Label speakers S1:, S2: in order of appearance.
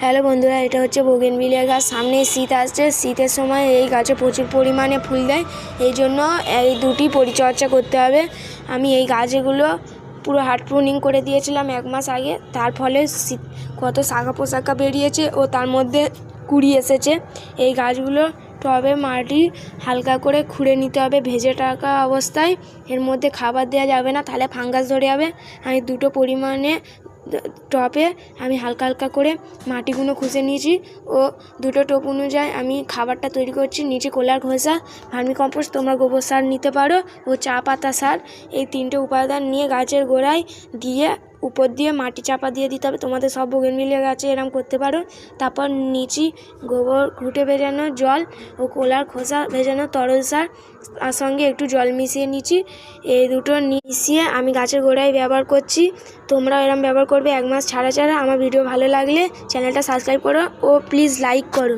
S1: Hello বন্ধুরা, এটা হচ্ছে বোগেনভিলিয়া গাছ। সামনে শীত আসছে, শীতের সময় এই গাছে প্রচুর পরিমাণে ফুল দেয়। এই জন্য এই দুটি পরিচর্যা করতে হবে। আমি এই গাছগুলো পুরো হার্ড প্রুনিং করে দিয়েছিলাম 1 মাস আগে। তার ফলে কত শাখা পোশাখা বেরিয়েছে ও তার মধ্যে কুড়ি এসেছে। এই গাছগুলো টবে মাটি হালকা করে খুঁড়ে নিতে হবে ভেজে থাকা অবস্থায়। এর মধ্যে খাবার দেওয়া যাবে না, তাহলে ফাঙ্গাস ধরে যাবে। আমি দুটো পরিমাণে টবে আমি হালকা হালকা করে মাটিগুলো খুঁজে নিয়েছি ও দুটো টোপ অনুযায়ী আমি খাবারটা তৈরি করছি। নিচে কোলার খোসা, ভার্মি কম্পোস্ট, তোমরা গোবর সার নিতে পারো ও চা পাতা সার। এই 3টে উপাদান নিয়ে গাছের গোড়ায় দিয়ে উপর দিয়ে মাটি চাপা দিয়ে দিতে হবে। তোমাদের সব বোগেনভিলিয়া গাছে এরম করতে পারো। তারপর নিচে গোবর ঘুঁটে ভেজানো জল ও কোলার খোসা ভেজানো তরল সার, তার সঙ্গে একটু জল মিশিয়ে নিচ্ছি। এই দুটো মিশিয়ে আমি গাছের গোড়ায় ব্যবহার করছি। তোমরাও এরম ব্যবহার করবে 1 মাস ছাড়া ছাড়া। আমার ভিডিও ভালো লাগলে চ্যানেলটা সাবস্ক্রাইব করো ও প্লিজ লাইক করো।